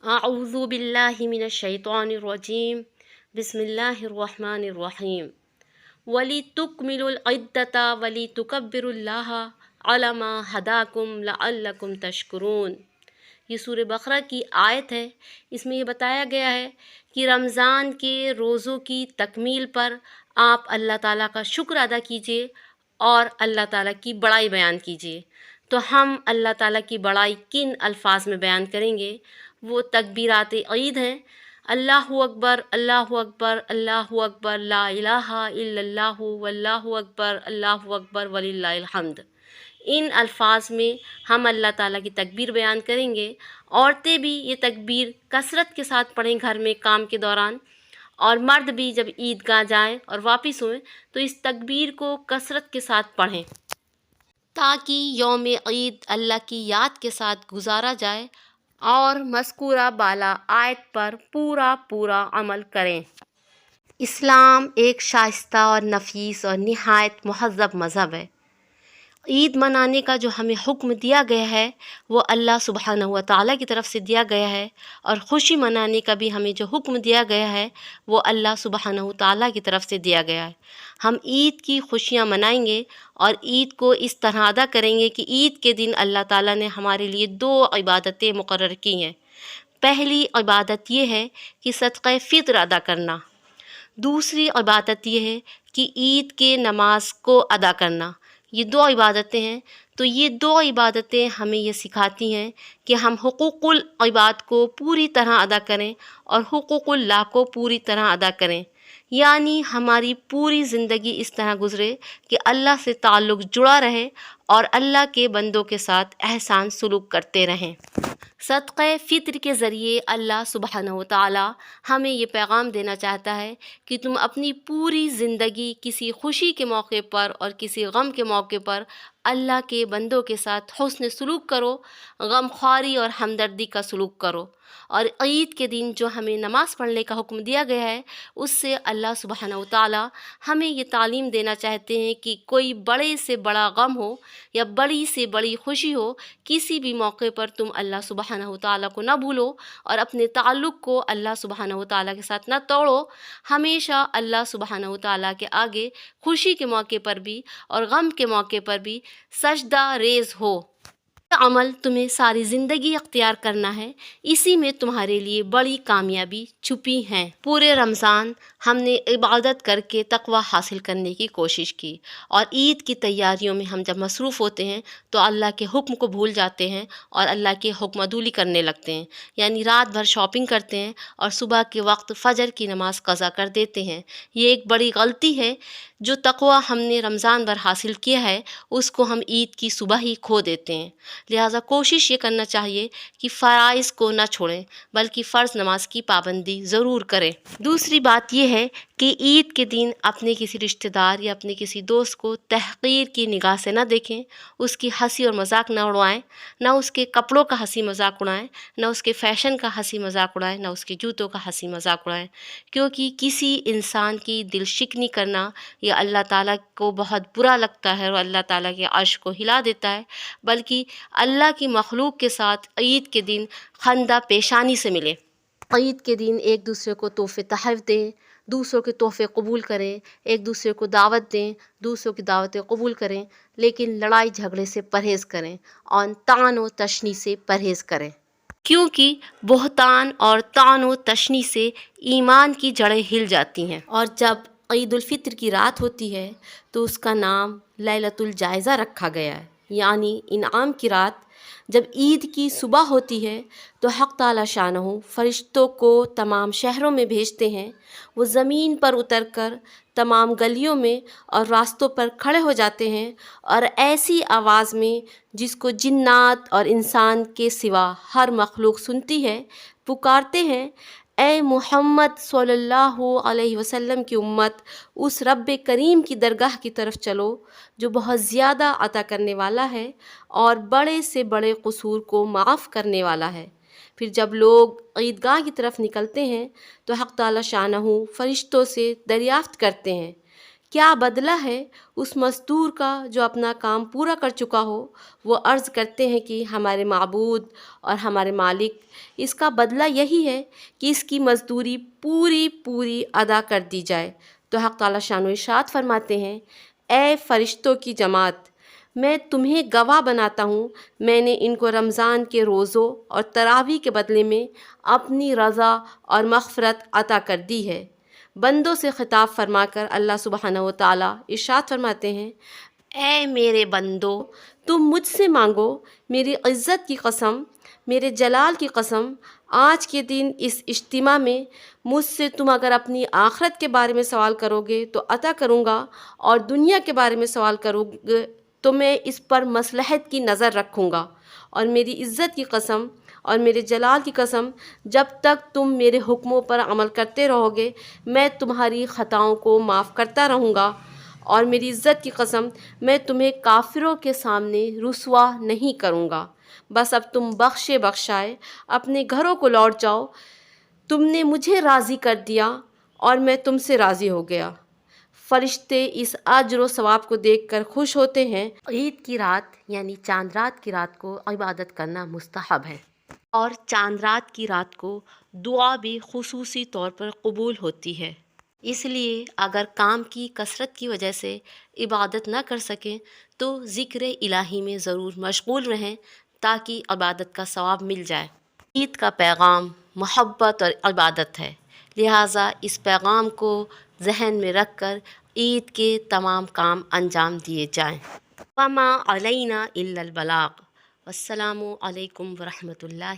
अऊज़ु बिल्लाहि मिनश्शैतानिर्रजीम बिस्मिल्लाहिर्रहमानिर्रहीम वलितुकमिलुल इद्दता वलितुकब्बिरुल्लाह अला मा हदाकुम लअल्लकुम तशकुरून। ये सूरह बकरा की आयत है। इसमें ये बताया गया है कि रमज़ान के रोज़ों की तकमील पर आप अल्लाह ताला का शुक्र अदा कीजिए और अल्लाह ताला की बड़ाई बयान कीजिए। तो हम अल्लाह ताला की बड़ाई किन अल्फाज में बयान करेंगे? वो तकबीरात ईद हैं। अल्लाहु अकबर, अल्लाहु अकबर, अल्लाहु अकबर, ला इलाहा इल्लल्लाहु वल्लाहु अकबर, अल्लाहु अकबर वलिल्लाहिल हम्द। इन अल्फाज में हम अल्लाह ताला की तकबीर बयान करेंगे। औरतें भी ये तकबीर कसरत के साथ पढ़ें घर में काम के दौरान, और मर्द भी जब ईदगाह जाएं और वापस होएं तो इस तकबीर को कसरत के साथ पढ़ें, ताकि यौम ईद अल्लाह की याद के साथ गुजारा जाए और मज़कूरा बाला आयत पर पूरा अमल करें। इस्लाम एक शाइस्ता और नफीस और निहायत महज़्ज़ब मज़हब है। ईद मनाने का जो हमें हुक्म दिया गया है वो अल्लाह सुब्हानहू व तआला की तरफ से दिया गया है, और ख़ुशी मनाने का भी हमें जो हुक्म दिया गया है वो अल्लाह सुब्हानहू व तआला की तरफ से दिया गया है। हम ईद की खुशियाँ मनाएंगे और ईद को इस तरह अदा करेंगे कि ईद के दिन अल्लाह ताला ने हमारे लिए दो इबादतें मुकर्रर की हैं। पहली इबादत ये है कि सदक़े फ़ित्र अदा करना। दूसरी इबादत ये है कि ईद के नमाज को अदा करना। ये दो इबादतें हैं। तो ये दो इबादतें हमें ये सिखाती हैं कि हम हुकूकुल इबाद को पूरी तरह अदा करें और हुकूकुल ला को पूरी तरह अदा करें। यानी हमारी पूरी ज़िंदगी इस तरह गुज़रे कि अल्लाह से ताल्लुक़ जुड़ा रहे और अल्लाह के बंदों के साथ एहसान सलूक करते रहें। सदक़े फ़ित्र के ज़रिए अल्लाह सुब्हानहू व तआला हमें ये पैगाम देना चाहता है कि तुम अपनी पूरी ज़िंदगी किसी खुशी के मौके पर और किसी गम के मौके पर अल्लाह के बंदों के साथ हुस्न सलूक करो, गमख्वारी और हमदर्दी का सलूक करो। और ईद के दिन जो हमें नमाज़ पढ़ने का हुक्म दिया गया है उससे अल्लाह सुब्हानहू व तआला हमें ये तालीम देना चाहते हैं कि कोई बड़े से बड़ा गम हो या बड़ी से बड़ी खुशी हो, किसी भी मौके पर तुम अल्लाह सुब्हानहू व तआला को ना भूलो और अपने ताल्लुक़ को अल्लाह सुब्हानहू व तआला के साथ ना तोड़ो। हमेशा अल्लाह सुब्हानहू व तआला के आगे खुशी के मौके पर भी और गम के मौके पर भी सजदा रेज़ हो। अमल तुम्हें सारी ज़िंदगी अख्तियार करना है, इसी में तुम्हारे लिए बड़ी कामयाबी छुपी है। पूरे रमज़ान हमने इबादत करके तक़वा हासिल करने की कोशिश की, और ईद की तैयारियों में हम जब मसरूफ़ होते हैं तो अल्लाह के हुक्म को भूल जाते हैं और अल्लाह के हुक्म अदूली करने लगते हैं। यानी रात भर शॉपिंग करते हैं और सुबह के वक्त फ़जर की नमाज़ क़ज़ा कर देते हैं। ये एक बड़ी गलती है। जो तक़वा हमने रमज़ान भर हासिल किया है उसको हम ईद की सुबह ही खो देते हैं। लिहाजा कोशिश ये करना चाहिए कि फ़राइज़ को ना छोड़ें, बल्कि फ़र्ज़ नमाज की पाबंदी ज़रूर करें। दूसरी बात ये है कि ईद के दिन अपने किसी रिश्तेदार या अपने किसी दोस्त को तहक़ीर की निगाह से ना देखें, उसकी हंसी और मजाक ना उड़ाएं, ना उसके कपड़ों का हंसी मजाक उड़ाएं, ना उसके फ़ैशन का हंसी मजाक उड़ाएं, ना उसके जूतों का हंसी मजाक उड़ाएं। क्योंकि किसी इंसान की दिल शिकनी करना ये अल्लाह ताला को बहुत बुरा लगता है और अल्लाह ताला के अर्श को हिला देता है। बल्कि अल्लाह की मखलूक के साथ ईद के दिन खंदा पेशानी से मिले। ईद के दिन एक दूसरे को तोहफ़े तहफ़ दें, दूसरों के तोहफ़े कबूल करें, एक दूसरे को दावत दें, दूसरों की दावतें कबूल करें, लेकिन लड़ाई झगड़े से परहेज़ करें और तान व तशनी से परहेज़ करें। क्योंकि बहतान और तान व तशनी से ईमान की जड़ें हिल जाती हैं। और जब ईद उल फ़ित्र की रात होती है तो उसका नाम लैलतुल जायज़ा रखा गया है, यानी इनाम की रात। जब ईद की सुबह होती है तो हक़ ताला शानहू फ़रिश्तों को तमाम शहरों में भेजते हैं। वो ज़मीन पर उतर कर तमाम गलियों में और रास्तों पर खड़े हो जाते हैं और ऐसी आवाज़ में जिसको जिन्नात और इंसान के सिवा हर मखलूक सुनती है, पुकारते हैं, ए मुहम्मद सल्लल्लाहु अलैहि वसल्लम की उम्मत, उस रब्बे करीम की दरगाह की तरफ चलो जो बहुत ज़्यादा अता करने वाला है और बड़े से बड़े कसूर को माफ़ करने वाला है। फिर जब लोग ईदगाह की तरफ निकलते हैं तो हक़ ताला शानहू फ़रिश्तों से दरियाफ़्त करते हैं کیا بدلہ ہے اس مزدور کا جو اپنا کام پورا کر چکا ہو؟ وہ عرض کرتے ہیں کہ ہمارے معبود اور ہمارے مالک، اس کا بدلہ یہی ہے کہ اس کی مزدوری پوری پوری ادا کر دی جائے۔ تو حق تعالیٰ شان و ارشاد فرماتے ہیں، اے فرشتوں کی جماعت، میں تمہیں گواہ بناتا ہوں، میں نے ان کو رمضان کے روزوں اور تراویح کے بدلے میں اپنی رضا اور مغفرت عطا کر دی ہے۔ بندوں سے خطاب فرما کر اللہ سبحانہ و تعالیٰ ارشاد فرماتے ہیں، اے میرے بندو، تم مجھ سے مانگو، میری عزت کی قسم، میرے جلال کی قسم، آج کے دن اس اجتماع میں مجھ سے تم اگر اپنی آخرت کے بارے میں سوال کرو گے تو عطا کروں گا، اور دنیا کے بارے میں سوال کرو گے تو میں اس پر مصلحت کی نظر رکھوں گا، اور میری عزت کی قسم اور میرے جلال کی قسم، جب تک تم میرے حکموں پر عمل کرتے رہو گے میں تمہاری خطاؤں کو معاف کرتا رہوں گا، اور میری عزت کی قسم میں تمہیں کافروں کے سامنے رسوا نہیں کروں گا۔ بس اب تم بخشے بخشائے اپنے گھروں کو لوٹ جاؤ، تم نے مجھے راضی کر دیا اور میں تم سے راضی ہو گیا۔ فرشتے اس اجر و ثواب کو دیکھ کر خوش ہوتے ہیں۔ عید کی رات یعنی چاند رات کی رات کو عبادت کرنا مستحب ہے، اور چاند رات کی رات کو دعا بھی خصوصی طور پر قبول ہوتی ہے۔ اس لیے اگر کام کی کثرت کی وجہ سے عبادت نہ کر سکیں تو ذکر الہی میں ضرور مشغول رہیں تاکہ عبادت کا ثواب مل جائے۔ عید کا پیغام محبت اور عبادت ہے، لہٰذا اس پیغام کو ذہن میں رکھ کر عید کے تمام کام انجام دیے جائیں۔ وَمَا عَلَيْنَا إِلَّا الْبَلَاغُ۔ والسلام علیکم ورحمۃ اللہ۔